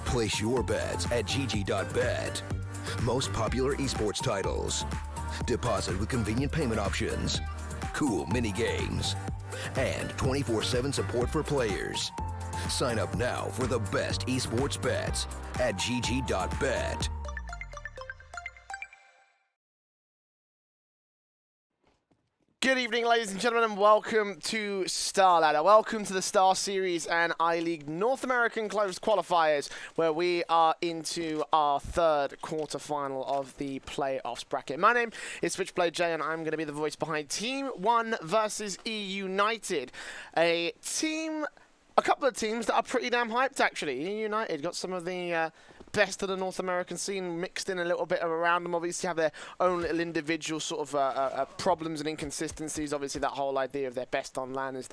Place your bets at gg.bet. Most popular esports titles. Deposit with convenient payment options. Cool mini games. And 24/7 support for players. Sign up now for the best esports bets at gg.bet. Good evening, ladies and gentlemen, and welcome to Star Ladder. Welcome to the StarSeries and I-League North American Closed Qualifiers, where we are into our third quarterfinal of the playoffs bracket. My name is Switchblade J, and I'm going to be the voice behind TeamOne versus eUnited. A couple of teams that are pretty damn hyped, actually. eUnited got some of the best of the North American scene mixed in a little bit around them. Obviously have their own little individual sort of problems and inconsistencies. Obviously that whole idea of their best on LAN is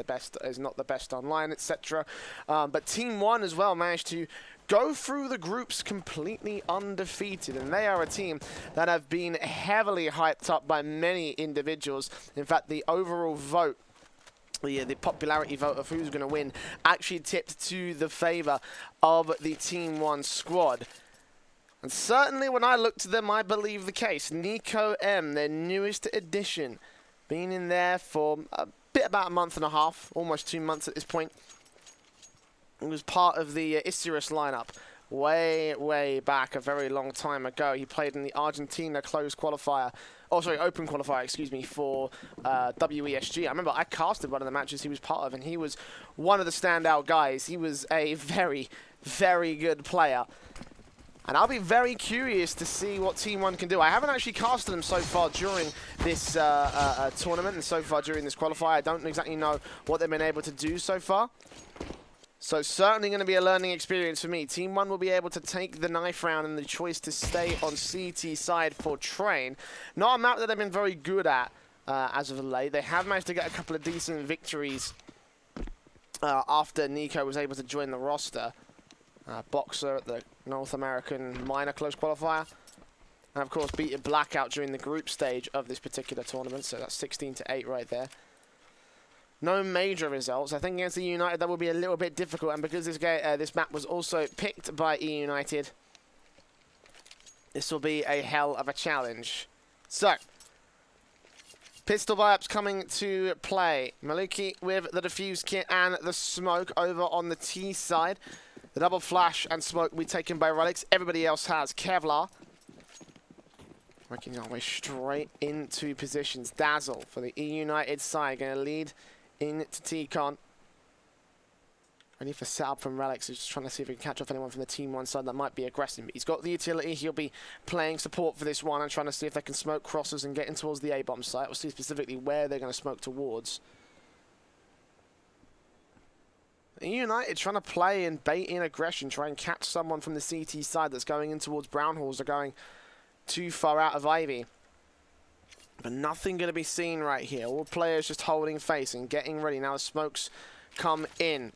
not the best online, etc. But TeamOne as well managed to go through the groups completely undefeated, and they are a team that have been heavily hyped up by many individuals. In fact, the overall vote, the popularity vote of who's going to win actually tipped to the favor of the TeamOne squad. And certainly when I looked at them, I believe the case. Nico M, their newest addition, been in there for about a month and a half, almost 2 months at this point. He was part of the StarSeries lineup way back, a very long time ago. He played in the Argentina closed qualifier. Oh, sorry, open qualifier, excuse me, for WESG. I remember I casted one of the matches he was part of, and he was one of the standout guys. He was a very good player. And I'll be very curious to see what TeamOne can do. I haven't actually casted them so far during this tournament and so far during this qualifier. I don't exactly know what they've been able to do so far. So certainly going to be a learning experience for me. TeamOne will be able to take the knife round and the choice to stay on CT side for Train. Not a map that they've been very good at as of late. They have managed to get a couple of decent victories after Nico was able to join the roster. Boxer at the North American minor close qualifier. And of course beat Blackout during the group stage of this particular tournament. So that's 16-8 right there. No major results. I think against eUnited that will be a little bit difficult, and because this map was also picked by eUnited, this will be a hell of a challenge. So, pistol buy-ups coming to play. Maluki with the defuse kit and the smoke over on the T side. The double flash and smoke will be taken by Relics. Everybody else has Kevlar. Working our way straight into positions. Dazzle for the eUnited side, going to lead into T-Con. Ready for setup from Relics. He's just trying to see if he can catch off anyone from the TeamOne side that might be aggressive. But he's got the utility. He'll be playing support for this one and trying to see if they can smoke crosses and get in towards the A-bomb site. We'll see specifically where they're going to smoke towards. eUnited trying to play and bait in aggression, try and catch someone from the CT side that's going in towards Brown Halls. They're going too far out of Ivy. But nothing going to be seen right here. All players just holding face and getting ready. Now the smokes come in.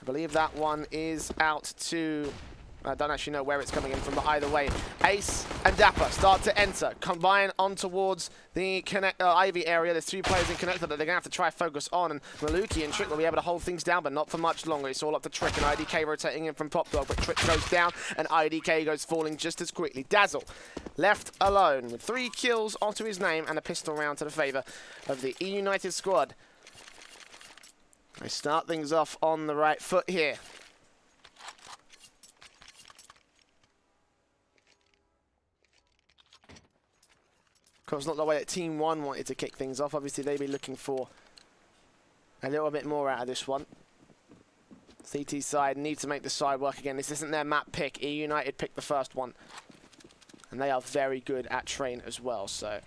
I believe that one is out to... I don't actually know where it's coming in from, but either way, Ace and Dapper start to enter. Combine on towards the Ivy area. There's two players in connector that they're going to have to try focus on, and Maluki and Trick will be able to hold things down, but not for much longer. It's all up to Trick and IDK rotating in from Pop Dog, but Trick goes down, and IDK goes falling just as quickly. Dazzle left alone with 3 kills onto his name and a pistol round to the favor of the eUnited squad. They start things off on the right foot here. Of course, not the way that TeamOne wanted to kick things off. Obviously, they'd be looking for a little bit more out of this one. CT side need to make the side work again. This isn't their map pick. eUnited picked the first one. And they are very good at Train as well, so...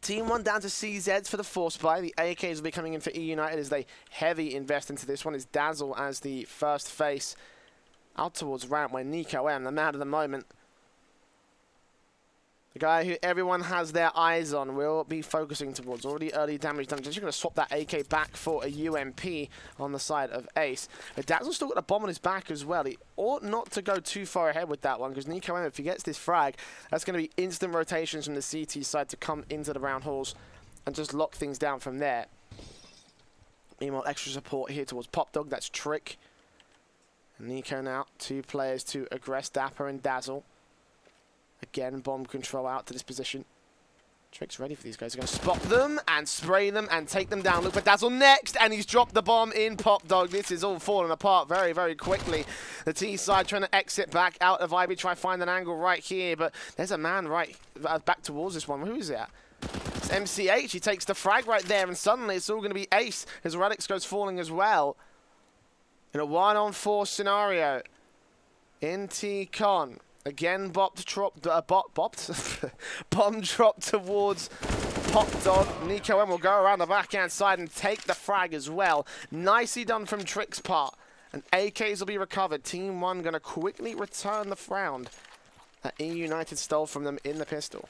TeamOne down to CZs for the force buy. The AKs will be coming in for eUnited as they heavy invest into this one. Is Dazzle as the first face out towards ramp, where Nico M, the man of the moment, the guy who everyone has their eyes on, will be focusing towards. Already early damage done. Just going to swap that AK back for a UMP on the side of Ace. But Dazzle's still got a bomb on his back as well. He ought not to go too far ahead with that one, because Nico M, if he gets this frag, that's going to be instant rotations from the CT side to come into the round halls and just lock things down from there. Meanwhile, extra support here towards Pop Dog. That's Trick. Nico now, 2 players to aggress Dapper and Dazzle. Again, bomb control out to this position. Trick's ready for these guys. They're going to spot them and spray them and take them down. Look for Dazzle next, and he's dropped the bomb in Pop Dog. This is all falling apart very, very quickly. The T side trying to exit back out of Ivy, try to find an angle right here, but there's a man right back towards this one. Who is that? It's MCH. He takes the frag right there, and suddenly it's all going to be Ace as Relics goes falling as well. In a 1-on-4 scenario. NT Con. Again, bomb dropped towards Pop Dog. Nico M will go around the backhand side and take the frag as well. Nicely done from Trick's part. And AKs will be recovered. TeamOne going to quickly return the round that eUnited stole from them in the pistol.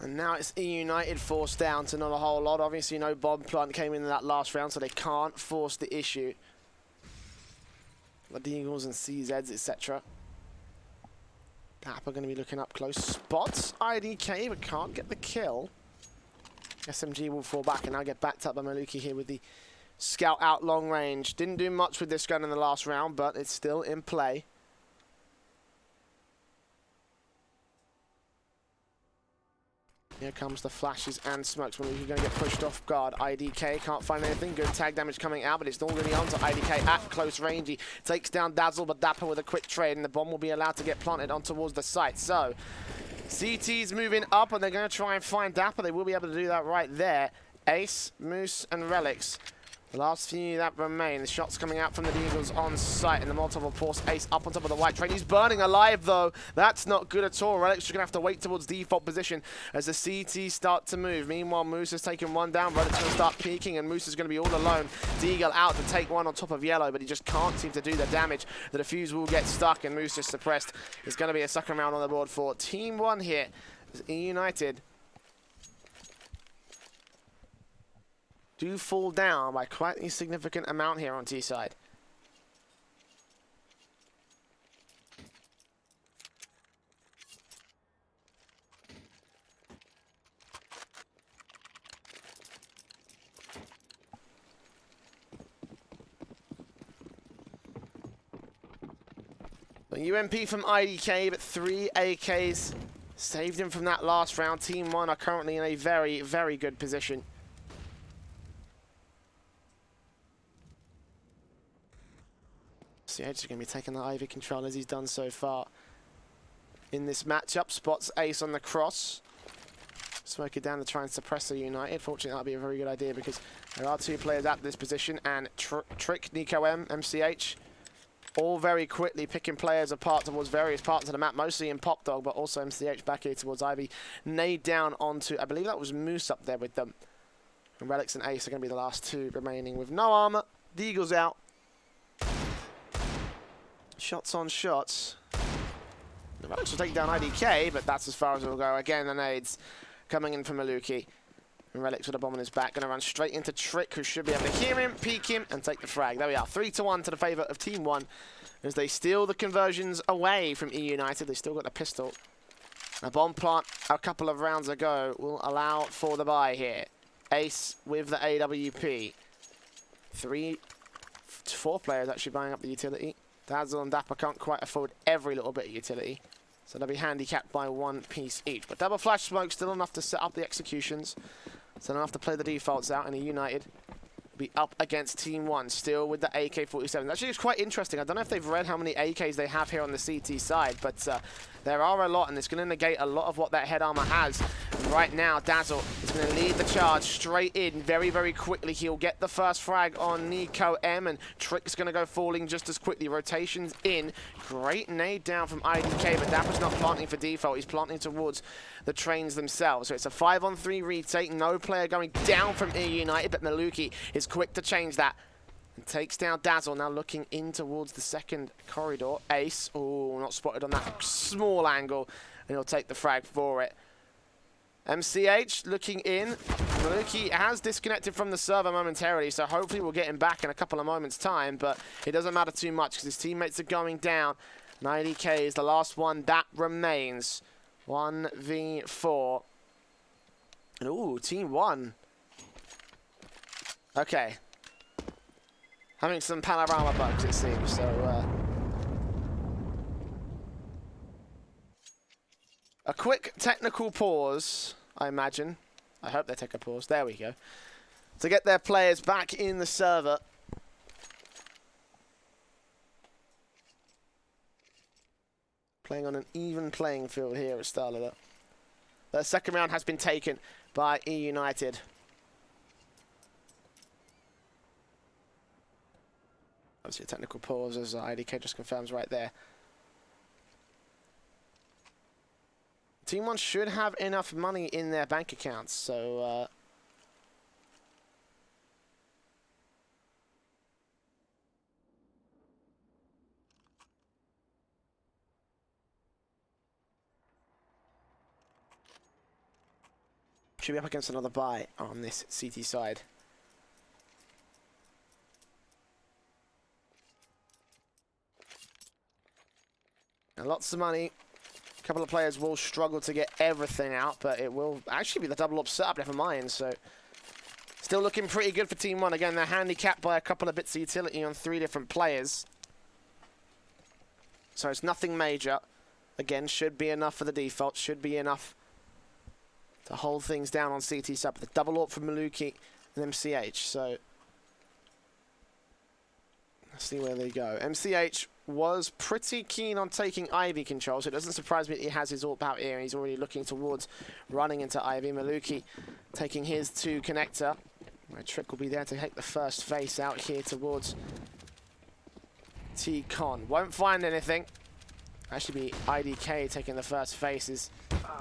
And now it's eUnited forced down to not a whole lot. Obviously, no bomb plant came in that last round, so they can't force the issue. The Deagles and CZs, etc. Dapper going to be looking up close. Spots IDK, but can't get the kill. SMG will fall back and now get backed up by Maluki here with the scout out long range. Didn't do much with this gun in the last round, but it's still in play. Here comes the flashes and smokes. Maluki going to get pushed off guard. IDK can't find anything. Good tag damage coming out, but it's all going to be onto IDK at close range. He takes down Dazzle, but Dapper with a quick trade, and the bomb will be allowed to get planted on towards the site. So, CT's moving up, and they're going to try and find Dapper. They will be able to do that right there. Ace, Moose, and Relics. The last few that remain. The shots coming out from the Eagles on site, and the multiple force Ace up on top of the white train. He's burning alive, though. That's not good at all. Relics are going to have to wait towards default position as the CT start to move. Meanwhile, Moose has taken one down. Relics going to start peeking, and Moose is going to be all alone. Deagle out to take one on top of Yellow, but he just can't seem to do the damage. The defuse will get stuck, and Moose is suppressed. There's going to be a second round on the board for TeamOne here. eUnited do fall down by quite a significant amount here on T side. The UMP from IDK, but 3 AKs saved him from that last round. TeamOne are currently in a very, very good position. CH is going to be taking the Ivy control as he's done so far in this matchup. Spots Ace on the cross. Smoke it down to try and suppress the United. Fortunately, that'll be a very good idea because there are 2 players at this position, and Trick, Nico M, MCH, all very quickly picking players apart towards various parts of the map, mostly in Pop Dog, but also MCH back here towards Ivy. Nade down onto, I believe that was Moose up there with them. And Relics and Ace are going to be the last 2 remaining with no armor. The Eagles out. Shots on shots. The Relics will take down IDK, but that's as far as it will go. Again, the nades coming in from Maluki. And Relics with a bomb on his back. Going to run straight into Trick, who should be able to hear him, peek him, and take the frag. There we are. 3-1 to the favour of TeamOne as they steal the conversions away from eUnited. They still got the pistol. A bomb plant a couple of rounds ago will allow for the buy here. Ace with the AWP. 4 players actually buying up the utility. Dazzle and Dapper can't quite afford every little bit of utility, so they'll be handicapped by 1 piece each. But double flash smoke still enough to set up the executions, so enough to play the defaults out, and eUnited be up against TeamOne, still with the AK-47. Actually, it's quite interesting. I don't know if they've read how many AKs they have here on the CT side, but there are a lot, and it's going to negate a lot of what that head armor has. And right now, Dazzle is going to lead the charge straight in very, very quickly. He'll get the first frag on Nico M, and Trick's going to go falling just as quickly. Rotations in. Great nade down from IDK, but Dapper's not planting for default. He's planting towards the trains themselves. So it's a 5-on-3 retake. No player going down from eUnited, but Maluki is quick to change that. And takes down Dazzle, now looking in towards the second corridor. Ace, oh, not spotted on that small angle, and he'll take the frag for it. MCH looking in. Maluki has disconnected from the server momentarily, so hopefully we'll get him back in a couple of moments' time, but it doesn't matter too much because his teammates are going down. 90k is the last one that remains. 1v4. And ooh, TeamOne. Okay. Having some panorama bugs, it seems, so... a quick technical pause, I imagine. I hope they take a pause. There we go. To get their players back in the server. Playing on an even playing field here at StarSeries. The second round has been taken by eUnited. Obviously a technical pause as IDK just confirms right there. TeamOne should have enough money in their bank accounts, so should be up against another buy on this CT side. And lots of money. A couple of players will struggle to get everything out, but it will actually be the double up setup, never mind. So, still looking pretty good for TeamOne. Again, they're handicapped by a couple of bits of utility on 3 different players. So it's nothing major. Again, should be enough for the default. Should be enough to hold things down on CT sub. The double AWP from Maluki and MCH. So, let's see where they go. MCH was pretty keen on taking Ivy control, so it doesn't surprise me that he has his AWP out here and he's already looking towards running into Ivy. Maluki taking his 2 connector. My trick will be there to take the first face out here towards T-Con. Won't find anything. Actually be IDK taking the first faces.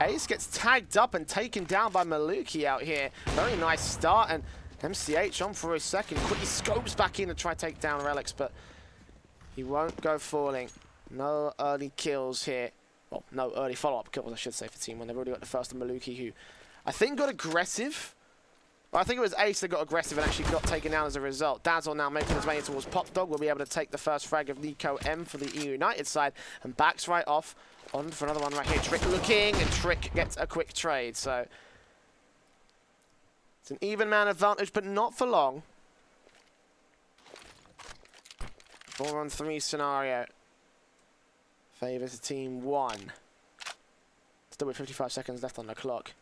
Ace gets tagged up and taken down by Maluki out here. Very nice start, and MCH on for a second. Quickly scopes back in to try to take down Relics, but he won't go falling. No early kills here. Well, no early follow-up kills, I should say, for TeamOne. They've already got the first of Maluki, who I think got aggressive. Well, I think it was Ace that got aggressive and actually got taken down as a result. Dazzle now making his way towards PopDog. Will be able to take the first frag of Nico M for the eUnited side and backs right off. On for another one right here. Trick looking, and Trick gets a quick trade. So it's an even man advantage, but not for long. 4-on-3 scenario. Favors TeamOne. Still with 55 seconds left on the clock.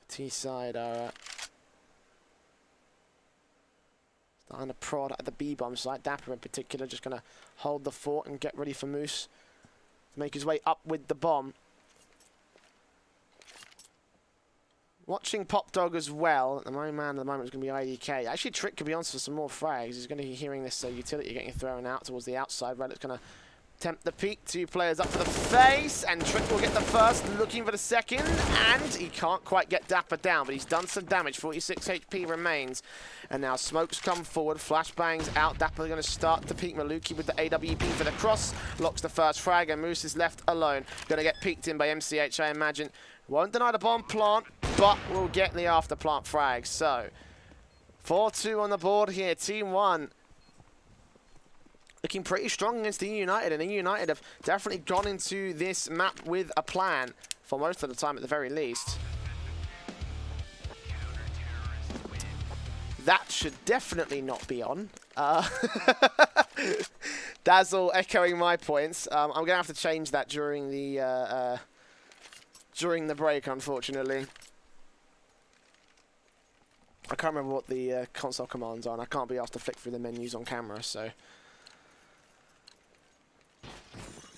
T side are starting to prod at the B-bomb site. Dapper in particular just going to hold the fort and get ready for Moose to make his way up with the bomb. Watching PopDog as well. The main man at the moment is going to be IDK. Actually, Trick could be on for some more frags. He's going to be hearing this utility getting thrown out towards the outside. Reddit's going to attempt the peek. 2 players up for the face, and Trick will get the first, looking for the second, and he can't quite get Dapper down, but he's done some damage. 46 HP remains, and now smokes come forward, flashbangs out. Dapper going to start to peek. Maluki with the AWP for the cross, locks the first frag, and Moose is left alone. Going to get peeked in by MCH, I imagine. Won't deny the bomb plant, but will get the after plant frag. So 4-2 on the board here. TeamOne looking pretty strong against eUnited, and eUnited have definitely gone into this map with a plan, for most of the time at the very least. That should definitely not be on. Dazzle echoing my points. I'm going to have to change that during the break, unfortunately. I can't remember what the console commands are, and I can't be asked to flick through the menus on camera, so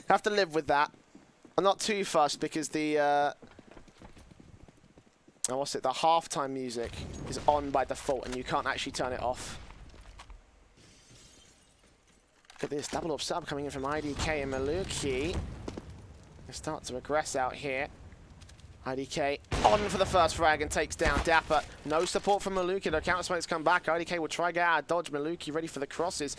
have to live with that. I'm not too fussed because the what's it? The halftime music is on by default, and you can't actually turn it off. Look at this double up sub coming in from IDK and Maluki. They start to aggress out here. IDK on for the first frag and takes down Dapper. No support from Maluki. The counter smokes come back. IDK will try to get out of dodge. Maluki ready for the crosses.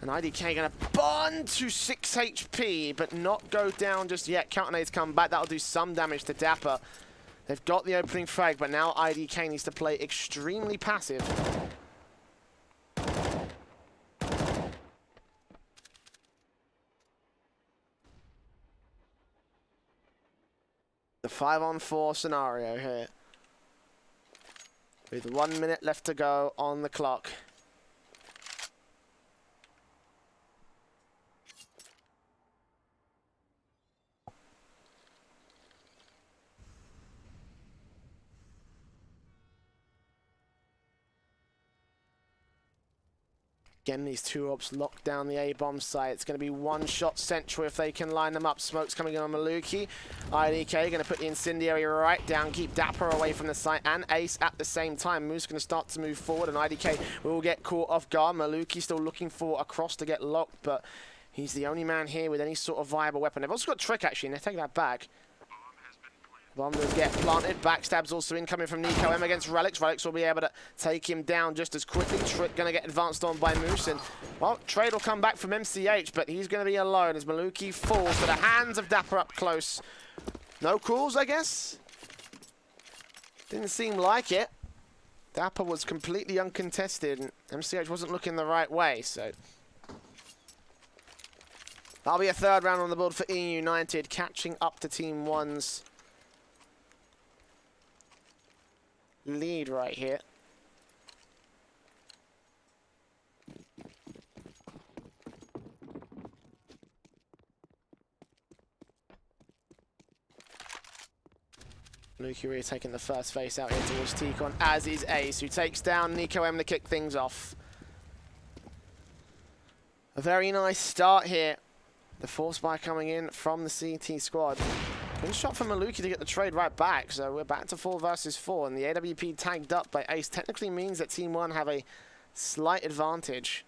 And IDK going to burn to 6 HP, but not go down just yet. Counternade's come back. That'll do some damage to Dapper. They've got the opening frag, but now IDK needs to play extremely passive. The 5-on-4 scenario here. With 1 minute left to go on the clock. Again, these two ops lock down the A-bomb site. It's going to be one shot central if they can line them up. Smoke's coming in on Maluki. IDK going to put the incendiary right down, keep Dapper away from the site, and Ace at the same time. Moose going to start to move forward, and IDK will get caught off guard. Maluki still looking for a cross to get locked, but he's the only man here with any sort of viable weapon. They've also got Trick, actually, and they take that back. Bomb does get planted. Backstab's also incoming from NicoM against Relics. Relics will be able to take him down just as quickly. Trick going to get advanced on by Moose. And, well, trade will come back from MCH, but he's going to be alone as Maluki falls to the hands of Dapper up close. No calls, I guess? Didn't seem like it. Dapper was completely uncontested, and MCH wasn't looking the right way, so... That'll be a third round on the board for eUnited, catching up to TeamOne's lead right here. Luki really taking the first face out here towards T-Con, as is Ace, who takes down NicoM to kick things off. A very nice start here. The force buy coming in from the CT squad. Good shot from Maluki to get the trade right back, so we're back to 4 versus 4, and the AWP tagged up by Ace technically means that TeamOne have a slight advantage.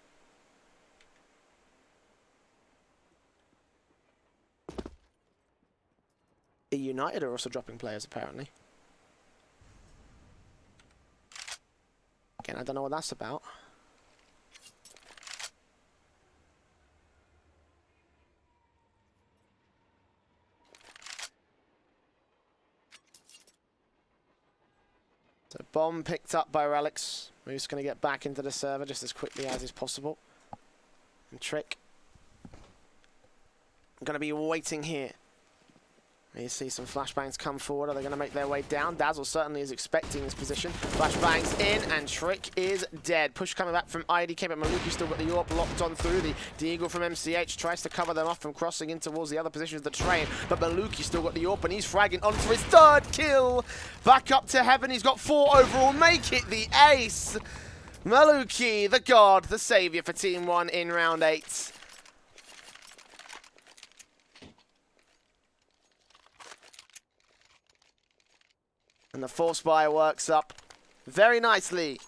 eUnited are also dropping players, apparently. Again, I don't know what that's about. So bomb picked up by Relics. Moose going to get back into the server just as quickly as is possible. And Trick going to be waiting here. You see some flashbangs come forward. Are they going to make their way down? Dazzle certainly is expecting this position. Flashbangs in, and Trick is dead. Push coming back from IDK, but Maluki still got the AWP locked on through. The Deagle from MCH tries to cover them off from crossing in towards the other positions of the train, but Maluki still got the AWP, and he's fragging on for his third kill. Back up to heaven. He's got 4 overall. Make it the ace. Maluki, the god, the savior for TeamOne in round 8. And the force buy works up very nicely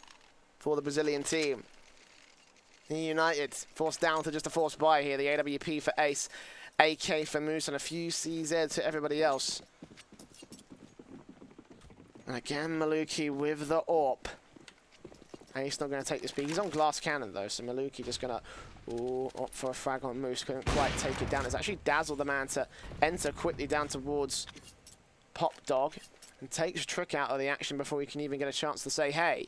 for the Brazilian team. eUnited forced down to just a force buy here. The AWP for Ace, AK for Moose, and a few CZ to everybody else. And again, Maluki with the AWP. Ace not going to take this peek. He's on glass cannon though, so Maluki just going to opt for a frag on Moose. Couldn't quite take it down. It's actually Dazzle the man to enter quickly down towards Pop Dog. And takes Trick out of the action before we can even get a chance to say hey.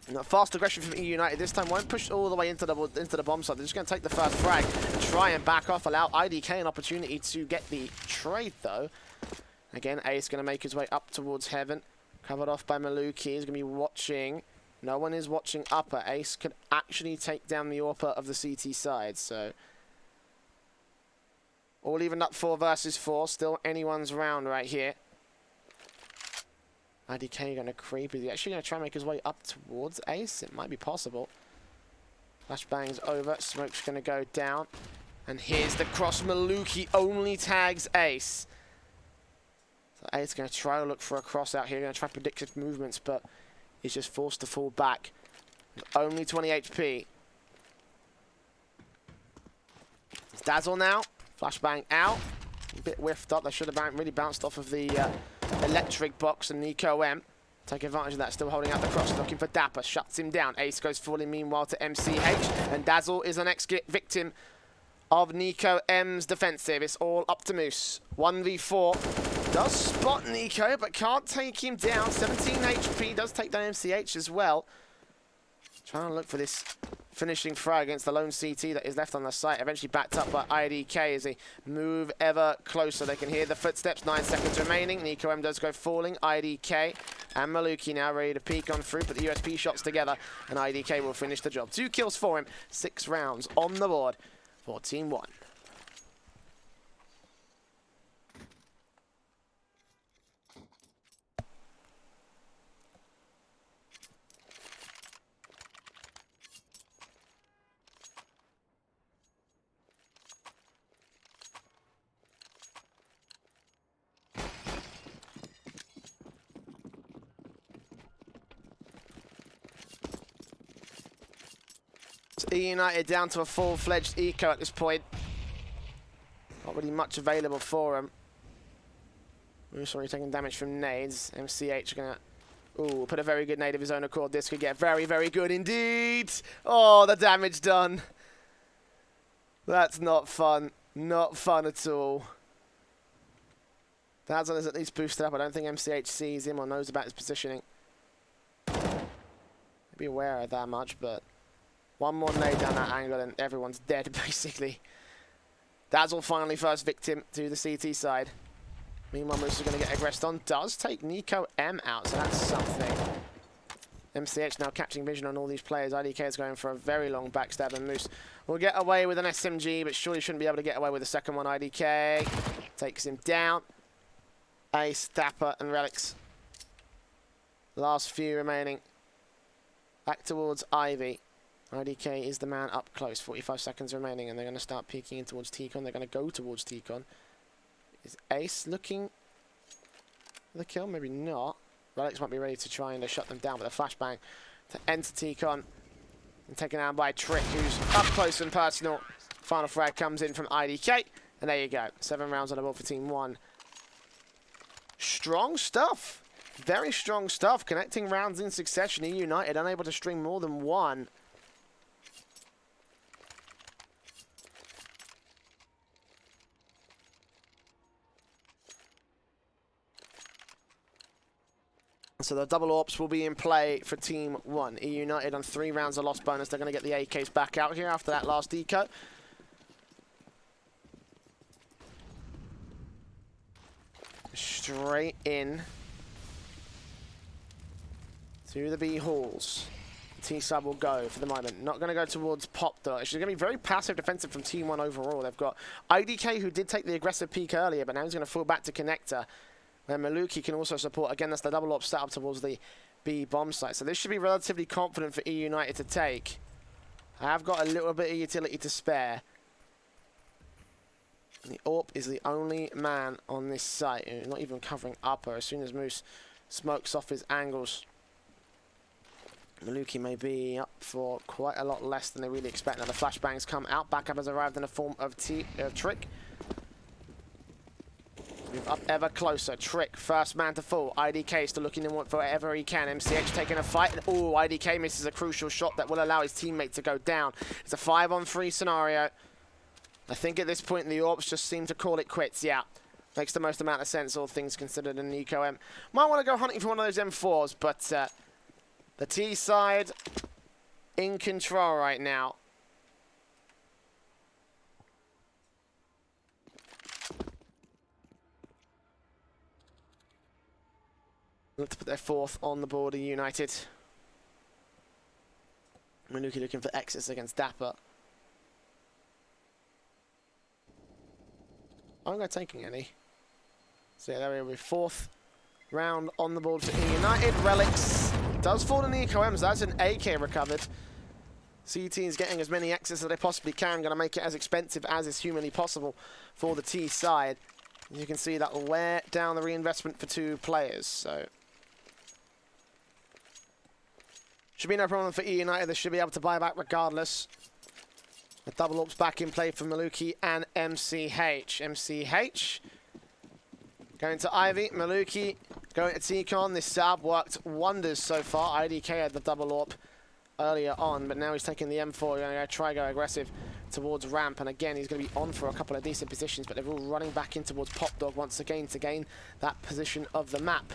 And that fast aggression from eUnited this time won't push all the way into the bomb site. They're just going to take the first frag and try and back off, allow IDK an opportunity to get the trade though. Again, Ace going to make his way up towards heaven. Covered off by Maluki. He's going to be watching. No one is watching upper. Ace could actually take down the AWP of the CT side, so... All evened up 4 versus 4. Still anyone's round right here. IDK going to creep. Is he actually going to try and make his way up towards Ace? It might be possible. Flashbang's over. Smoke's going to go down. And here's the cross. Maluki only tags Ace. So Ace going to try to look for a cross out here. Going to try to predict his movements, but he's just forced to fall back. With only 20 HP. It's Dazzle now. Flashbang out. A bit whiffed up. They should have really bounced off of the electric box, and NicoM Take advantage of that, still holding out the cross, looking for Dapper, shuts him down. Ace goes falling meanwhile to MCH, and Dazzle is the next victim of Nico M's defensive. It's all up to Moose. 1v4. Does spot Nico, but can't take him down. 17 HP, does take down MCH as well. Trying to look for this finishing throw against the lone CT that is left on the site. Eventually backed up by IDK as they move ever closer. They can hear the footsteps. 9 seconds remaining. Nico M does go falling. IDK and Maluki now ready to peek on through. Put the USP shots together and IDK will finish the job. 2 kills for him. 6 rounds on the board for TeamOne. eUnited down to a full-fledged eco at this point. Not really much available for him. Moose already taking damage from nades. MCH gonna put a very good nade of his own accord. This could get very, very good indeed. Oh, the damage done. That's not fun. Not fun at all. Dazzle is at least boosted up. I don't think MCH sees him or knows about his positioning. Be aware of that much, but one more nade down that angle and everyone's dead, basically. Dazzle finally first victim to the CT side. Meanwhile, Moose is going to get aggressed on. Does take Nico M out, so that's something. MCH now catching vision on all these players. IDK is going for a very long backstab, and Moose will get away with an SMG, but surely shouldn't be able to get away with the second one. IDK takes him down. Ace, Dapper, and Relics. Last few remaining. Back towards Ivy. IDK is the man up close. 45 seconds remaining, and they're going to start peeking in towards T-Con. They're going to go towards T-Con. Is Ace looking for the kill? Maybe not. Relics might be ready to try and shut them down with a flashbang to enter T-Con. And taken down by Trick, who's up close and personal. Final frag comes in from IDK. And there you go. 7 rounds on the board for TeamOne. Strong stuff. Very strong stuff. Connecting rounds in succession. eUnited unable to string more than one. So the double AWPs will be in play for TeamOne. eUnited on 3 rounds of lost bonus. They're going to get the AKs back out here after that last eco. Straight in to the B halls. T-sub will go for the moment. Not going to go towards Pop though. It's going to be very passive defensive from TeamOne overall. They've got IDK who did take the aggressive peek earlier, but now he's going to fall back to Connector. And Maluki can also support. Again, that's the double AWP set up towards the B bomb site. So this should be relatively confident for eUnited to take. I have got a little bit of utility to spare. And the AWP is the only man on this site. Not even covering upper. As soon as Moose smokes off his angles, Maluki may be up for quite a lot less than they really expect. Now the flashbangs come out. Backup has arrived in the form of Trick. Move up ever closer. Trick, first man to fall. IDK still looking in for whatever he can. MCH taking a fight. Oh, IDK misses a crucial shot that will allow his teammate to go down. It's a 5-on-3 scenario. I think at this point the AWPs just seem to call it quits. Yeah, makes the most amount of sense, all things considered. And Nico M might want to go hunting for one of those M4s, but the T side in control right now. Look to put their 4th on the board, eUnited. Maluki looking for exits against Dapper. I'm not taking any. So yeah, there we go. 4th round on the board for eUnited. Relics does fall in the Eco M's. That's an AK recovered. CT is getting as many exits as they possibly can. Going to make it as expensive as is humanly possible for the T side. As you can see, that will wear down the reinvestment for 2 players. So should be no problem for eUnited. They should be able to buy back regardless. The double AWPs back in play for Maluki and MCH. MCH going to Ivy. Maluki Going to TeamOne, this stab worked wonders so far. IDK had the double AWP earlier on, but now he's taking the M4. He's going to try go aggressive towards ramp, and again he's going to be on for a couple of decent positions, but they're all running back in towards Pop Dog once again to gain that position of the map.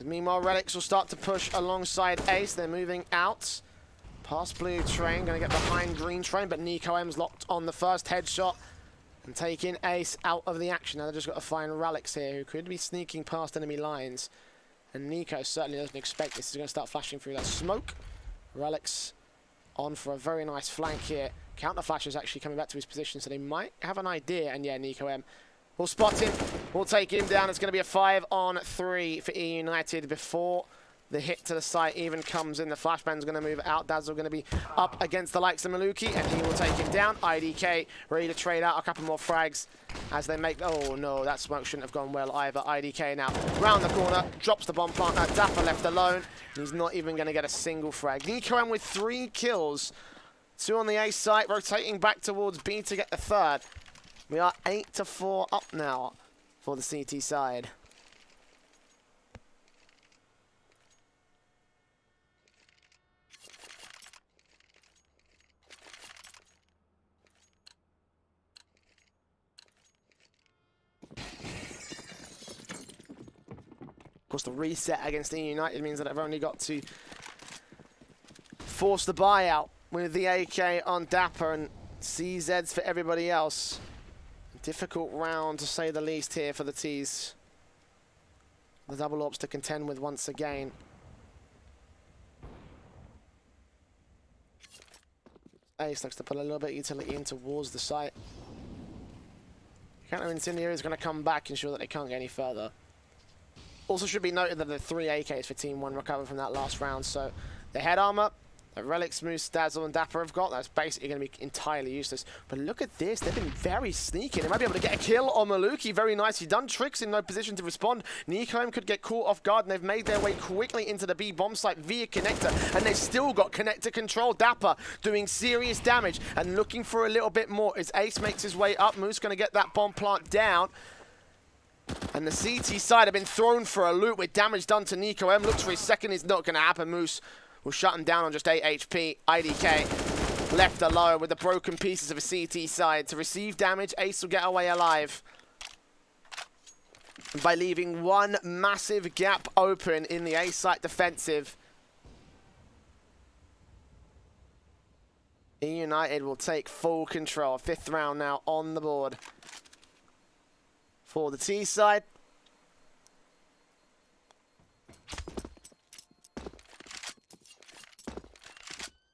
Meanwhile, Relics will start to push alongside Ace. They're moving out past Blue Train, going to get behind Green Train, but Nico M's locked on the first headshot and taking Ace out of the action. Now they've just got to find Relics here, who could be sneaking past enemy lines, and Nico certainly doesn't expect this. He's going to start flashing through that smoke. Relics on for a very nice flank here. Counter Flash is actually coming back to his position, so they might have an idea. And yeah, Nico M will spot him. We'll take him down. It's going to be a 5-on-3 for eUnited before the hit to the site even comes in. The flashbang's going to move out. Dazzle going to be up against the likes of Maluki, and he will take him down. IDK ready to trade out a couple more frags as they make... Oh no, that smoke shouldn't have gone well either. IDK now round the corner, drops the bomb plant. Dapper left alone. He's not even going to get a single frag. Nico M with 3 kills. 2 on the A site, rotating back towards B to get the third. We are 8-4 up now for the CT side. Of course, the reset against eUnited means that I've only got to force the buyout with the AK on Dapper and CZs for everybody else. Difficult round to say the least here for the T's. The double AWPs to contend with once again. Ace looks to put a little bit of utility in towards the site. Counter Incendiary is going to come back, ensure that they can't get any further. Also should be noted that the 3 AKs for TeamOne recovered from that last round, so the head armor, the Relics, Moose, Dazzle, and Dapper have got, that's basically going to be entirely useless. But look at this, they've been very sneaky. They might be able to get a kill on Maluki, very nicely done. Tricks in no position to respond. Nico M could get caught off guard, and they've made their way quickly into the B bomb site via connector, and they've still got connector control. Dapper doing serious damage and looking for a little bit more as Ace makes his way up. Moose going to get that bomb plant down. And the CT side have been thrown for a loop with damage done to Nico M. Looks for his second, it's not going to happen. Moose will shut him down on just 8 HP. IDK left alone with the broken pieces of a CT side. To receive damage, Ace will get away alive by leaving one massive gap open in the A site defensive. eUnited will take full control. 5th round now on the board for the T side.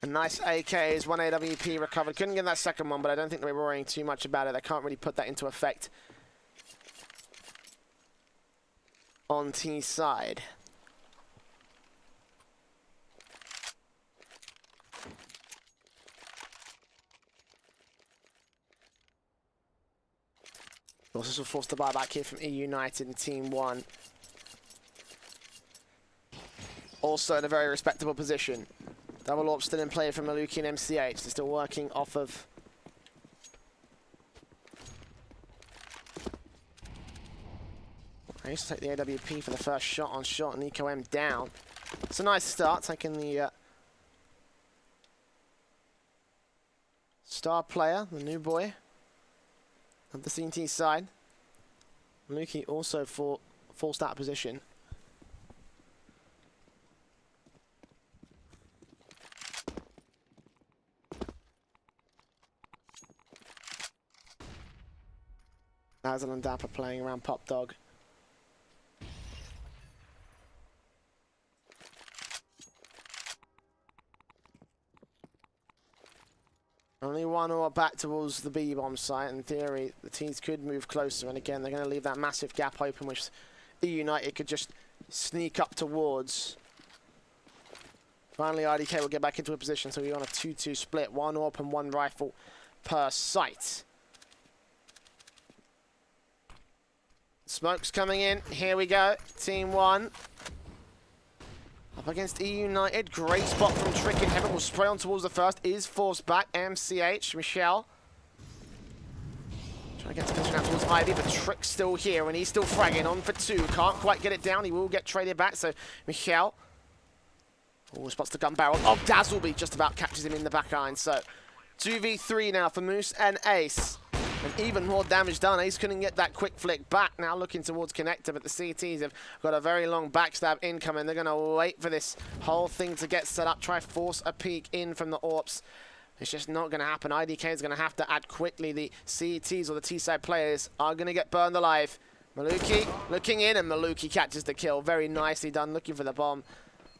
A nice AK is 1 AWP recovered. Couldn't get that second one, but I don't think they were worrying too much about it. They can't really put that into effect on T side. Also forced to buy back here from eUnited and TeamOne. Also in a very respectable position. Double AWP still in play from Maluki and MCH. They're still working off of I used to take the AWP for the first shot on shot. Nico M down. It's a nice start, taking the star player, the new boy of the CT side. Maluki also forced out of position. Dazzle and Dapper playing around Pop Dog. Only one or back towards the B-bomb site. In theory, the teams could move closer, and again, they're going to leave that massive gap open, which eUnited could just sneak up towards. Finally, IDK will get back into a position, so we're on a 2-2 split. 1 AWP and 1 rifle per site. Smoke's coming in. Here we go. TeamOne up against eUnited. Great spot from Trick in Heaven. Will spray on towards the first. Is forced back. MCH. Michelle Trying to get to position out towards Ivy, but Trick's still here, and he's still fragging on for 2. Can't quite get it down. He will get traded back, so Michel. Oh, spots the gun barrel. Oh, Dazzleby just about catches him in the back iron. So 2v3 now for Moose and Ace. And even more damage done. Ace couldn't get that quick flick back. Now looking towards Connector, but the CTs have got a very long backstab incoming. They're going to wait for this whole thing to get set up. Try force a peek in from the AWPs. It's just not going to happen. IDK is going to have to act quickly. The CTs or the T-side players are going to get burned alive. Maluki looking in, and Maluki catches the kill. Very nicely done, looking for the bomb.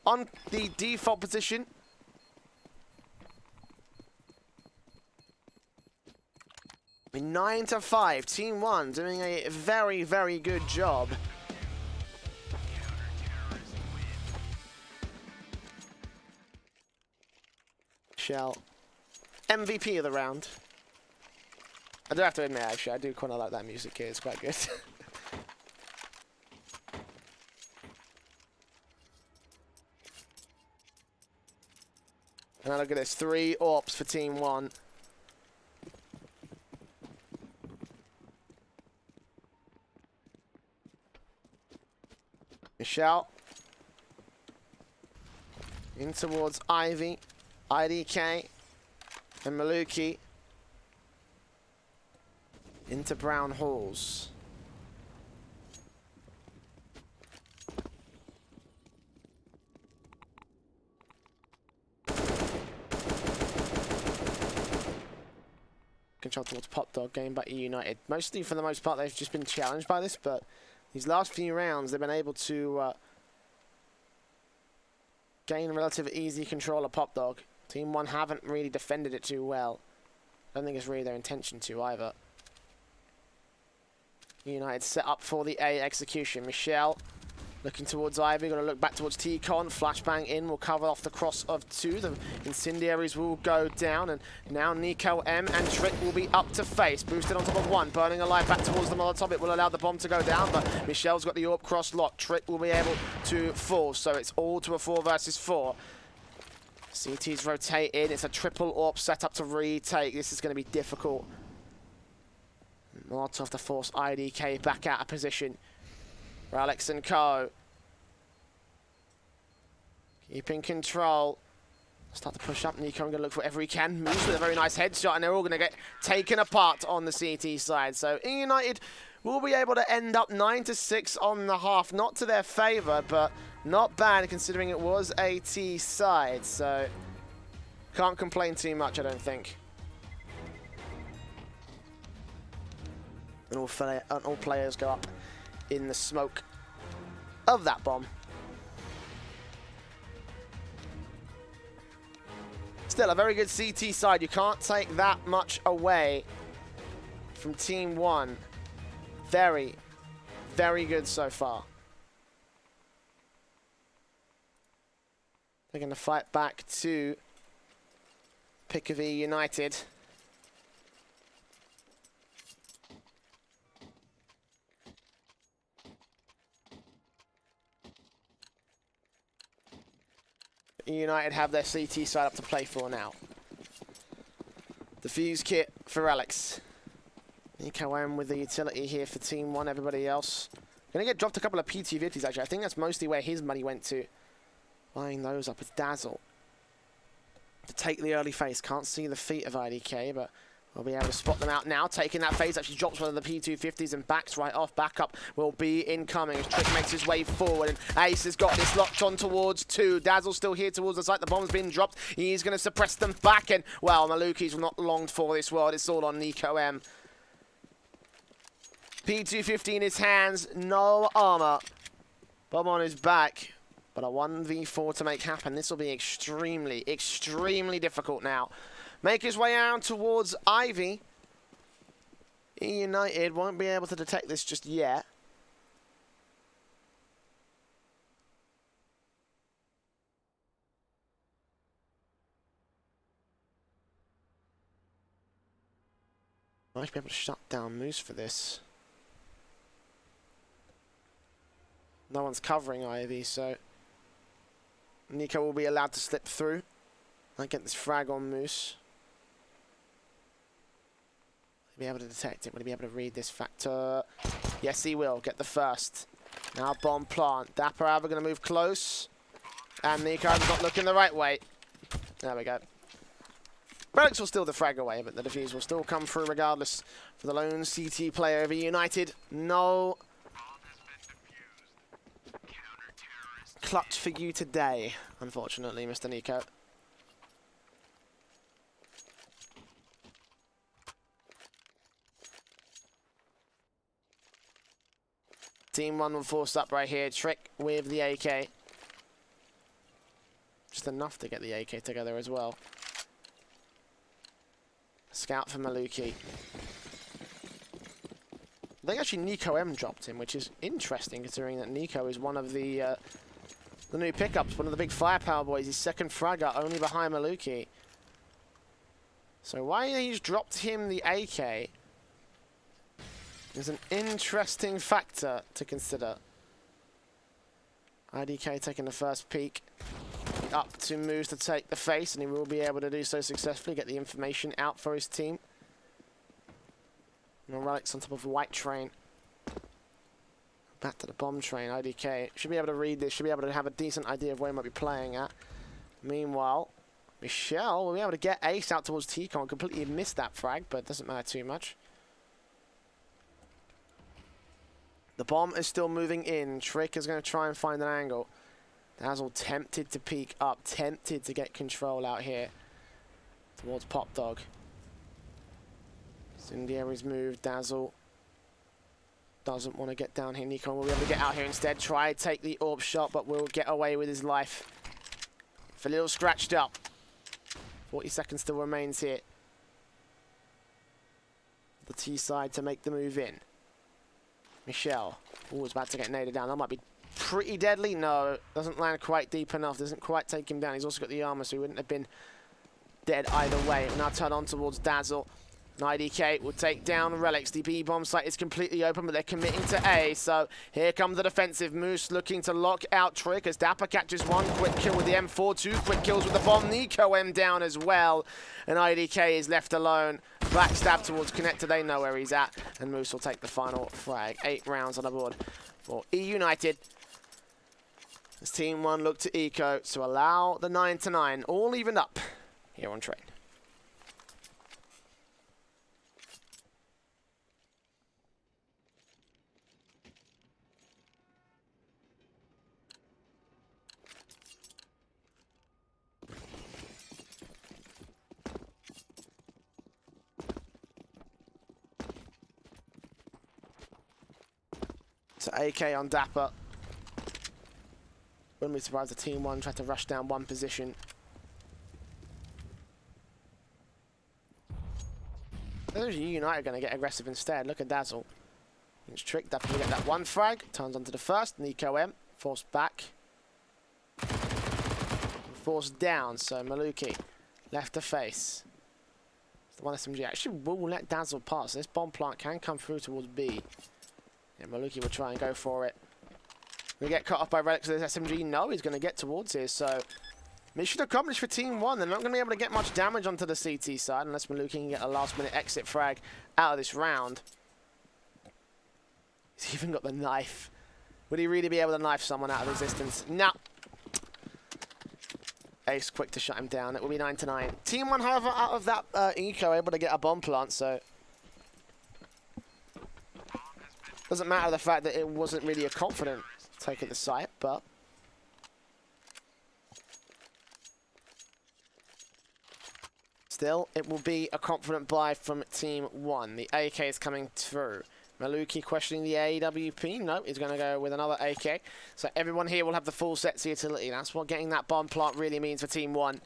On the default position. In 9-5, TeamOne doing a very, very good job. Shell. MVP of the round. I do have to admit, actually, I do quite like that music here. It's quite good. And now look at this, 3 AWPs for TeamOne. Michelle. In towards Ivy, IDK, and Maluki. Into Brown Halls. Control towards Pop Dog, game by eUnited. Mostly, for the most part, they've just been challenged by this, but these last few rounds, they've been able to gain relative easy control of Pop Dog. TeamOne haven't really defended it too well. I don't think it's really their intention to either. eUnited set up for the A execution. Michelle looking towards Ivy, going to look back towards T-Con. Flashbang in, will cover off the cross of 2. The incendiaries will go down, and now Nico M and Trick will be up to face. Boosted on top of 1, burning alive back towards the Molotov. It will allow the bomb to go down, but Michelle's got the AWP cross lock. Trick will be able to fall, so it's all to a 4 versus 4. CT's rotate in. It's a triple AWP set up to retake. This is going to be difficult. Molotov to force IDK back out of position. For Alex and Co. Keeping control. Start to push up. Nico going to look for whatever he can. Moves with a very nice headshot, and they're all going to get taken apart on the CT side. So eUnited will be able to end up 9-6 on the half. Not to their favour, but not bad considering it was a T side. So can't complain too much, I don't think. And all players go up in the smoke of that bomb. Still, a very good CT side. You can't take that much away from TeamOne. Very, very good so far. They're going to fight back to pick of eUnited. eUnited have their CT side up to play for now. The fuse kit for Alex. Nico M with the utility here for TeamOne. Everybody else going to get dropped a couple of PT50s, actually. I think that's mostly where his money went to. Buying those up with Dazzle. To take the early phase. Can't see the feet of IDK, but we'll be able to spot them out now. Taking that phase, actually drops one of the P250s and backs right off. Backup will be incoming as Trick makes his way forward. And Ace has got this locked on towards 2. Dazzle's still here towards the site. The bomb's been dropped. He's going to suppress them back. And, well, Maluki's not longed for this world. It's all on Nico M. P250 in his hands. No armor. Bomb on his back. But a 1v4 to make happen. This will be extremely, extremely difficult now. Make his way out towards Ivy. eUnited won't be able to detect this just yet. Might be able to shut down Moose for this. No one's covering Ivy, so Nico will be allowed to slip through. I get this frag on Moose. be able to detect it? Will he be able to read this factor? Yes, he will. Get the first. Now bomb plant. Dapper Alva going to move close. And Nico's not looking the right way. There we go. Relics will still defrag away, but the defuse will still come through regardless for the lone CT player of eUnited. No clutch for you today, unfortunately, Mr. Nico. TeamOne will force up right here. Trick with the AK. Just enough to get the AK together as well. Scout for Maluki. I think actually Nico M dropped him, which is interesting considering that Nico is one of the new pickups, one of the big firepower boys. He's second fragger, only behind Maluki. So why he's dropped him the AK is an interesting factor to consider. IDK taking the first peek. Up to moves to take the face, and he will be able to do so successfully, get the information out for his team. And Relics on top of a white train. Back to the bomb train, IDK. Should be able to read this, should be able to have a decent idea of where he might be playing at. Meanwhile, Michelle will be able to get Ace out towards T-Con. Completely missed that frag, but it doesn't matter too much. The bomb is still moving in. Trick is going to try and find an angle. Dazzle tempted to peek up, tempted to get control out here towards Pop Dog. Incendiary's moved. Dazzle doesn't want to get down here. Nikon will be able to get out here instead. Try to take the orb shot, but will get away with his life. Falil scratched up. 40 seconds still remains here. The T side to make the move in. Michelle. Oh, is about to get naded down. That might be pretty deadly. No, doesn't land quite deep enough. Doesn't quite take him down. He's also got the armor, so he wouldn't have been dead either way. Now turn on towards Dazzle. IDK will take down Relics. The B bomb site is completely open, but they're committing to A. So here comes the defensive. Moose looking to lock out Trick as Dapper catches one. Quick kill with the M4. 2 quick kills with the bomb. Nico M down as well. And IDK is left alone. Backstab towards Connector. They know where he's at. And Moose will take the final frag. 8 rounds on the board for eUnited. As TeamOne look to Eco to allow the 9-9. All evened up here on Train. So AK on Dapper. Wouldn't be surprised if TeamOne tried to rush down one position. There's eUnited going to get aggressive instead. Look at Dazzle. It's Trick. Dapper will get that one frag. Turns onto the first. Nico M. Forced back. Forced down. So Maluki left to face. The one SMG actually will let Dazzle pass. This bomb plant can come through towards B. Yeah, Maluki will try and go for it. Will he get cut off by Relics with this SMG? No, he's going to get towards here. So mission accomplished for TeamOne. They're not going to be able to get much damage onto the CT side unless Maluki can get a last-minute exit frag out of this round. He's even got the knife. Would he really be able to knife someone out of existence? No. Ace quick to shut him down. It will be 9-9. TeamOne, however, out of that eco, able to get a bomb plant, so doesn't matter the fact that it wasn't really a confident take at the site, but still, it will be a confident buy from TeamOne. The AK is coming through. Maluki questioning the AWP. No, he's going to go with another AK. So everyone here will have the full sets utility. That's what getting that bomb plant really means for TeamOne.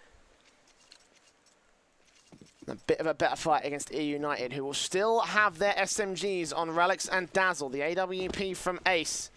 A bit of a better fight against eUnited, who will still have their SMGs on Relics and Dazzle. The AWP from Ace.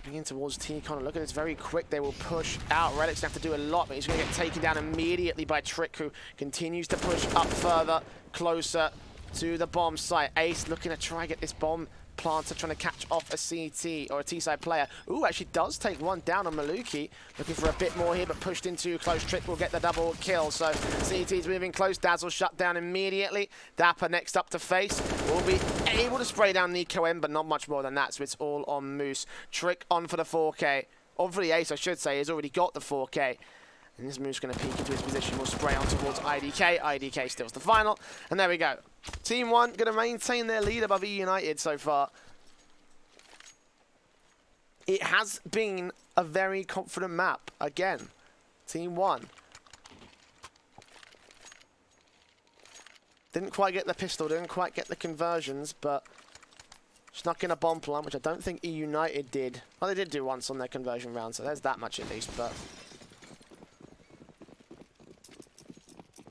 Moving towards T-Con. Look at this, very quick. They will push out. Relics have to do a lot, but he's going to get taken down immediately by Trick, who continues to push up further, closer to the bomb site. Ace looking to try and get this bomb planter trying to catch off a CT or a T-side player. Ooh, actually does take one down on Maluki. Looking for a bit more here, but pushed in too close. Trick will get the double kill. So CT's moving close. Dazzle shut down immediately. Dapper next up to face. Will be able to spray down Nico M, but not much more than that. So it's all on Moose. Trick on for the 4K. On for the ace, I should say. He's already got the 4K. And this Moose going to peek into his position. Will spray on towards IDK. IDK steals the final. And there we go. TeamOne going to maintain their lead above eUnited so far. It has been a very confident map. Again, TeamOne. Didn't quite get the pistol, didn't quite get the conversions, but snuck in a bomb plant, which I don't think eUnited did. Well, they did do once on their conversion round, so there's that much at least, but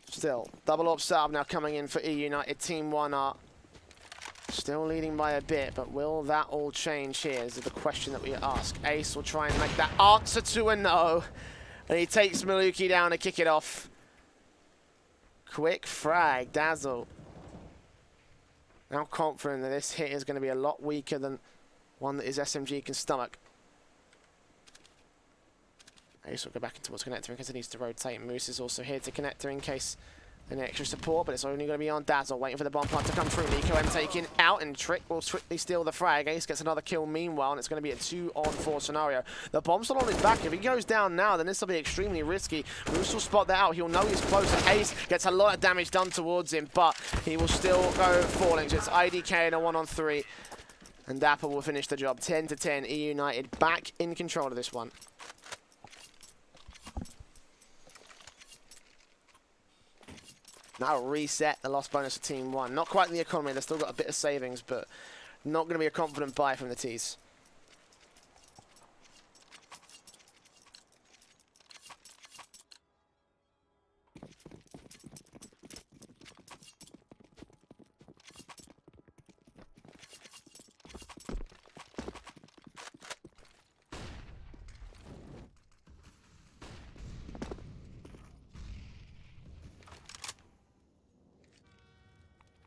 still, double up setup now coming in for eUnited. TeamOne are still leading by a bit, but will that all change here is the question that we ask. Ace will try and make that answer to a no, and he takes Maluki down to kick it off. Quick frag, Dazzle. Now confident that this hit is going to be a lot weaker than one that his SMG can stomach. Ace will go back into what's connector because he needs to rotate. Moose is also here to connector in case any extra support, but it's only going to be on Dazzle, waiting for the bomb plant to come through. Nico M taken out, and Trick will swiftly steal the frag. Ace gets another kill meanwhile, and it's going to be a 2-on-4 scenario. The bomb's still on his back. If he goes down now, then this will be extremely risky. Moose will spot that out. He'll know he's close, and Ace gets a lot of damage done towards him, but he will still go falling. So it's IDK and a 1-on-3, and Dapper will finish the job. 10-10, eUnited back in control of this one. That'll reset the loss bonus for TeamOne. Not quite in the economy, they've still got a bit of savings, but not going to be a confident buy from the T's.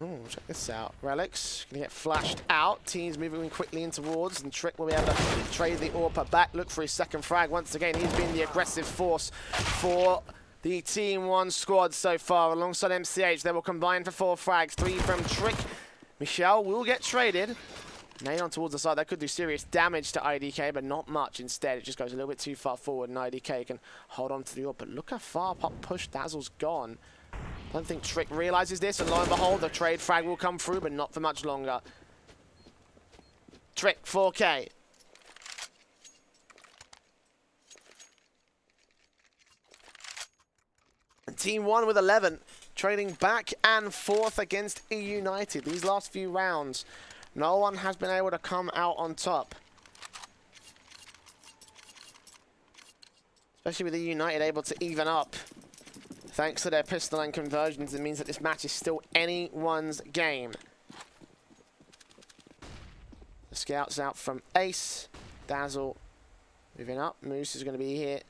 Oh, check this out. Relics gonna get flashed out. Team's moving quickly in towards, and Trick will be able to trade the AWP back. Look for his second frag once again. He's been the aggressive force for the TeamOne squad so far. Alongside MCH, they will combine for 4 frags. 3 from Trick. Michelle will get traded. Nade on towards the side. That could do serious damage to IDK, but not much. Instead, it just goes a little bit too far forward, and IDK can hold on to the AWP. But look how far pop push Dazzle's gone. I don't think Trick realizes this, and lo and behold, the trade frag will come through, but not for much longer. Trick, 4K. And TeamOne with 11, trading back and forth against eUnited. These last few rounds, no one has been able to come out on top. Especially with eUnited able to even up. Thanks to their pistol and conversions, it means that this match is still anyone's game. The scouts out from Ace. Dazzle moving up. Moose is going to be here.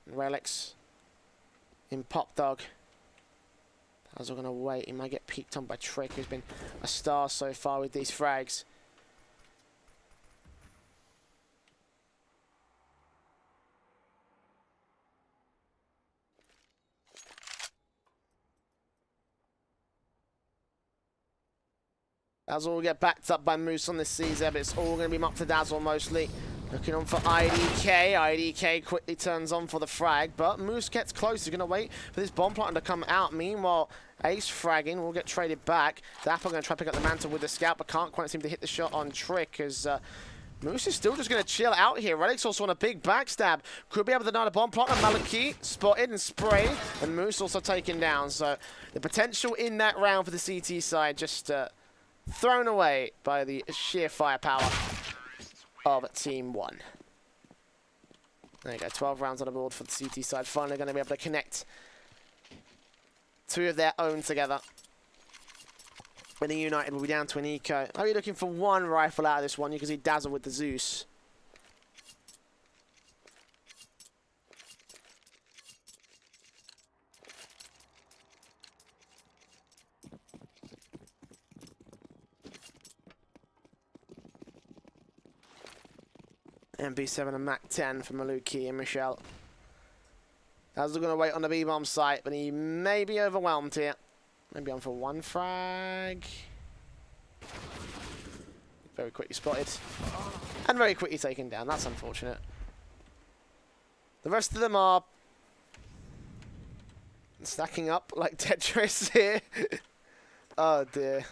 Relics in Pop Dog. Dazzle going to wait. He might get peeked on by Trick, who's been a star so far with these frags. Dazzle will get backed up by Moose on this Caesar, but it's all going to be up to Dazzle mostly. Looking on for IDK. IDK quickly turns on for the frag, but Moose gets close. He's going to wait for this bomb plant to come out. Meanwhile, Ace fragging will get traded back. Dapper going to try to pick up the mantle with the scout, but can't quite seem to hit the shot on Trick as Moose is still just going to chill out here. Relic's also on a big backstab. Could be able to deny the bomb plant. And Malaki spotted and sprayed, and Moose also taken down. So the potential in that round for the CT side just thrown away by the sheer firepower of TeamOne. There you go, 12 rounds on the board for the CT side. Finally going to be able to connect 2 of their own together. When eUnited will be down to an eco. Are you looking for 1 rifle out of this one? You can see Dazzle with the Zeus. MB7 and Mac 10 for Maluki and Michelle. Dazzle going to wait on the B-bomb site, but he may be overwhelmed here. Maybe on for one frag. Very quickly spotted. And very quickly taken down. That's unfortunate. The rest of them are stacking up like Tetris here. Oh dear.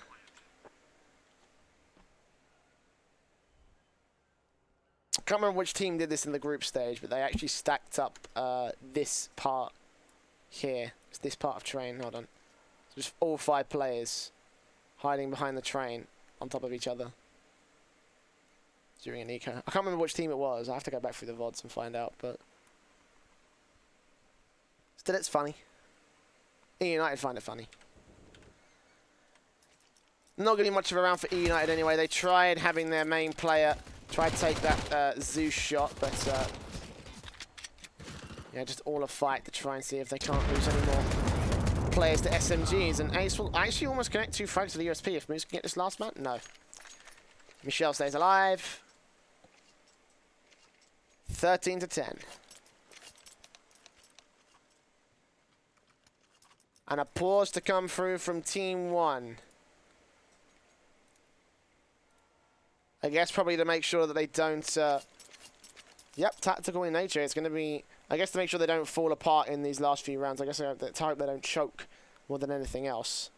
I can't remember which team did this in the group stage, but they actually stacked up this part here. It's this part of train. Hold on. Just all 5 players hiding behind the train on top of each other during an eco. I can't remember which team it was. I have to go back through the VODs and find out, but still, it's funny. eUnited find it funny. Not getting much of a round for eUnited anyway. They tried having their main player try to take that Zeus shot, but yeah, just all a fight to try and see if they can't lose any more players to SMGs. And Ace will actually almost connect 2 frags to the USP if Moose can get this last man. No. Michelle stays alive. 13-10. And a pause to come through from TeamOne. I guess probably to make sure that they don't... yep, tactical in nature. It's going to be... I guess to make sure they don't fall apart in these last few rounds. I guess I hope they don't choke more than anything else.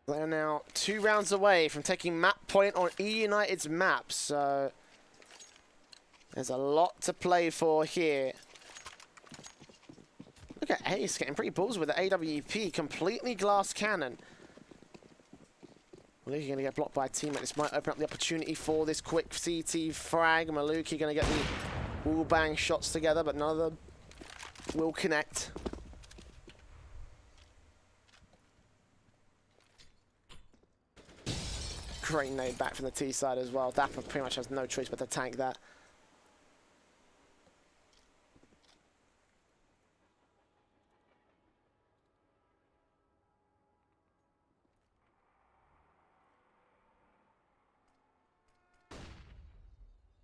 They are now 2 rounds away from taking map point on eUnited's map, so there's a lot to play for here. Look at Ace getting pretty balls with the AWP, completely glass cannon. Maluki going to get blocked by a teammate. This might open up the opportunity for this quick CT frag. Maluki going to get the wall bang shots together, but none of them will connect. Great nade back from the T side as well. Dapper pretty much has no choice but to tank that.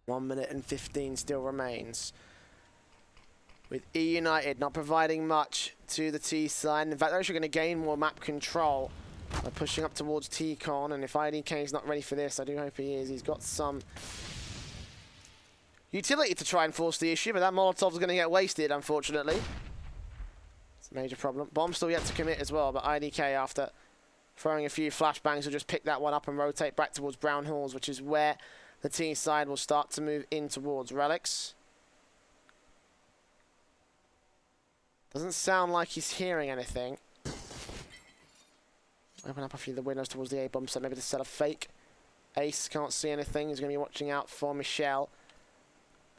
One minute and 15 still remains. With eUnited not providing much to the T side. In fact, they're actually going to gain more map control by pushing up towards T-Con, and if IDK is not ready for this, I do hope he is. He's got some utility to try and force the issue, but that Molotov's going to get wasted, unfortunately. It's a major problem. Bomb still yet to commit as well, but IDK, after throwing a few flashbangs, will just pick that one up and rotate back towards Brown Halls, which is where the T side will start to move in towards Relics. Doesn't sound like he's hearing anything. Open up a few of the windows towards the A-bomb, so maybe to set a fake. Ace can't see anything. He's going to be watching out for Michelle.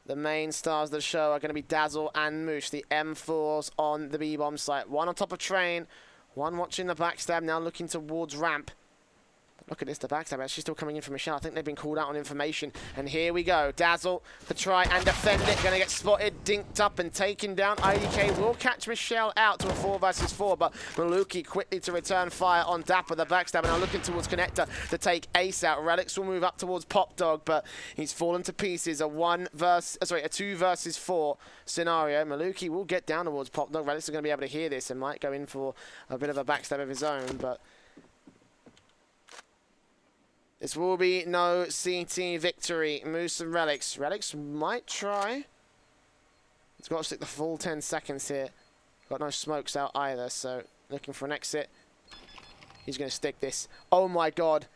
The main stars of the show are going to be Dazzle and Moose, the M4s on the B-bomb site. One on top of train, one watching the backstab, now looking towards ramp. Look at this, the backstab actually still coming in from Michelle. I think they've been called out on information. And here we go. Dazzle to try and defend it. Going to get spotted, dinked up and taken down. IDK will catch Michelle out to a 4 versus 4, but Maluki quickly to return fire on Dapper, the backstab, now looking towards Connector to take Ace out. Relics will move up towards Pop Dog, but he's fallen to pieces. A 2 versus 4 scenario. Maluki will get down towards Pop Dog. Relics are going to be able to hear this and might go in for a bit of a backstab of his own, but this will be no CT victory. Moose and Relics. Relics might try. He's got to stick the full 10 seconds here. Got no smokes out either, so looking for an exit. He's going to stick this. Oh my god.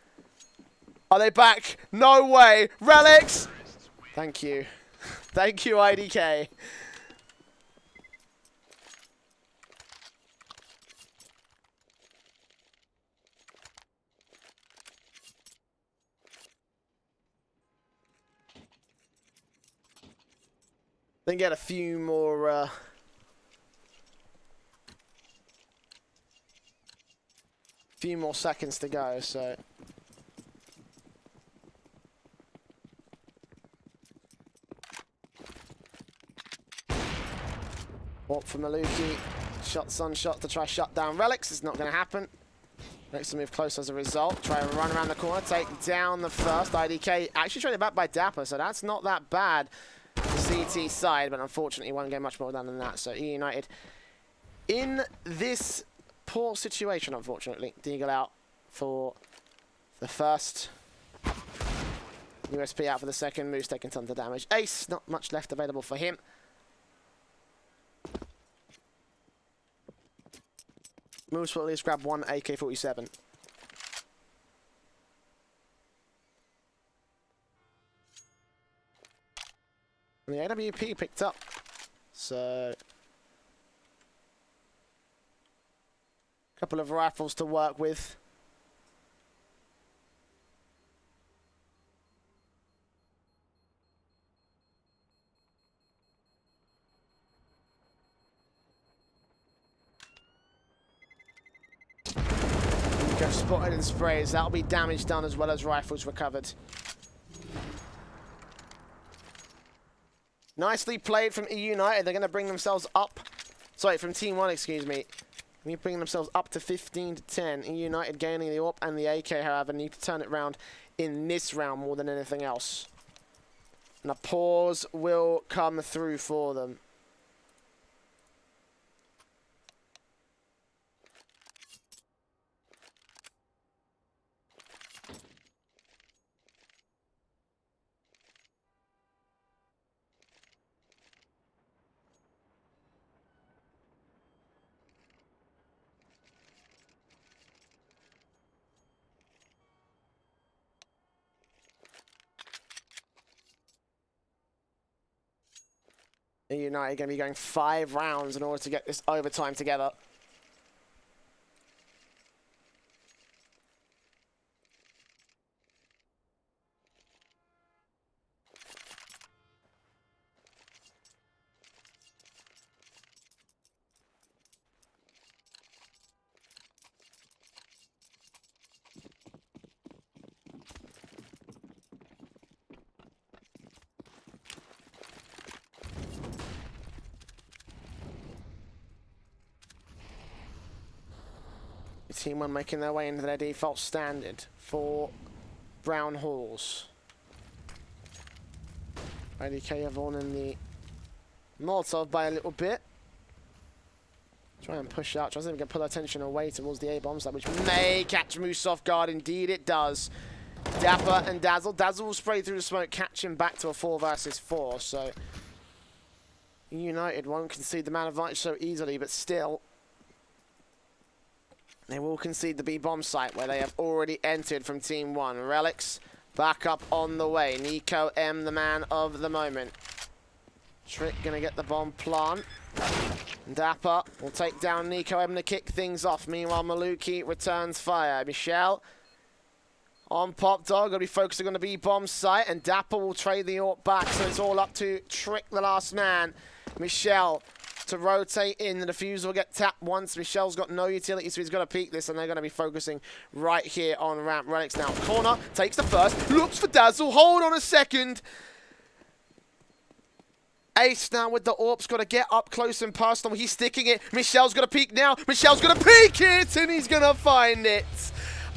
Are they back? No way. Relics! Thank you. Thank you, IDK. Then get a few more seconds to go, so Warp for Maluki. Shot to try shut down Relics. It's not going to happen. Relics to move close as a result. Try and run around the corner, take down the first. IDK actually traded back by Dapper, so that's not that bad. The CT side, but unfortunately won't get much more done than that. So eUnited in this poor situation, unfortunately. Deagle out for the first. USP out for the second. Moose taking tons of damage. Ace, not much left available for him. Moose will at least grab one AK-47. And the AWP picked up. So a couple of rifles to work with. Go spotted and sprays. That'll be damage done as well as rifles recovered. Nicely played from eUnited. They're going to bring themselves up. Sorry, from TeamOne, excuse me. They're bringing themselves up to 15 to 10. eUnited gaining the AWP and the AK, however, need to turn it around in this round more than anything else. And a pause will come through for them. eUnited going to be going 5 rounds in order to get this overtime together. TeamOne making their way into their default standard for Brown Halls. IDK have on in the Molotov by a little bit. Try and push out. Tries to get pull attention away towards the A-bomb side, which may catch Moose off guard. Indeed it does. Dapper and Dazzle. Dazzle will spray through the smoke, catch him back to a 4 versus 4. So eUnited won't concede the man advantage so easily, but still they will concede the B-bomb site where they have already entered from TeamOne. Relics back up on the way. Nico M, the man of the moment. Trick gonna get the bomb plant. Dapper will take down Nico M to kick things off. Meanwhile, Maluki returns fire. Michelle on Pop Dog, gonna be focusing on the B-bomb site, and Dapper will trade the AWP back, so it's all up to Trick, the last man. Michelle to rotate in. The defuse will get tapped once. Michelle's got no utility, so he's got to peek this, and they're going to be focusing right here on ramp. Relics now. Corner, takes the first, looks for Dazzle. Hold on a second. Ace now with the AWP's got to get up close and personal. He's sticking it. Michelle's got to peek now. Michelle's going to peek it, and he's going to find it.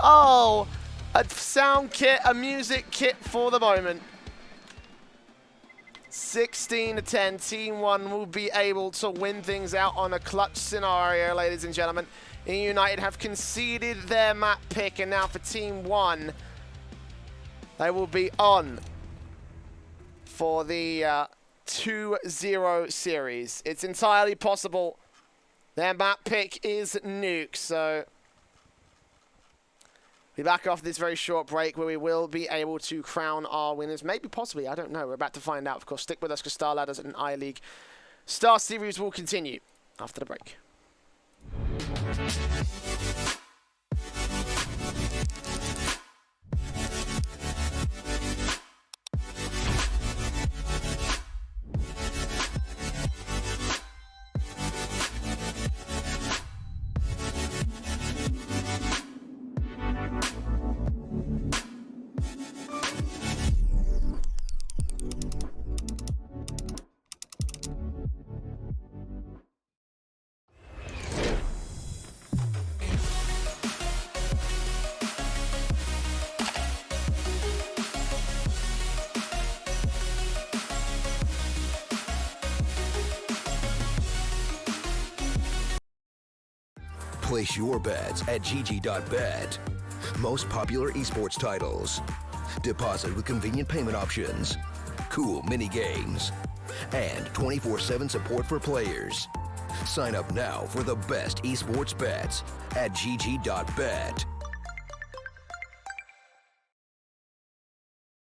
Oh, a sound kit, a music kit for the moment. 16 to 10, TeamOne will be able to win things out on a clutch scenario, ladies and gentlemen. eUnited have conceded their map pick, and now for TeamOne, they will be on for the 2-0 series. It's entirely possible their map pick is Nuke, so be back after this very short break where we will be able to crown our winners. Maybe, possibly, I don't know. We're about to find out. Of course, stick with us because Star Ladders and iLeague Star Series will continue after the break. Place your bets at gg.bet. Most popular esports titles. Deposit with convenient payment options. Cool mini games. And 24/7 support for players. Sign up now for the best esports bets at gg.bet.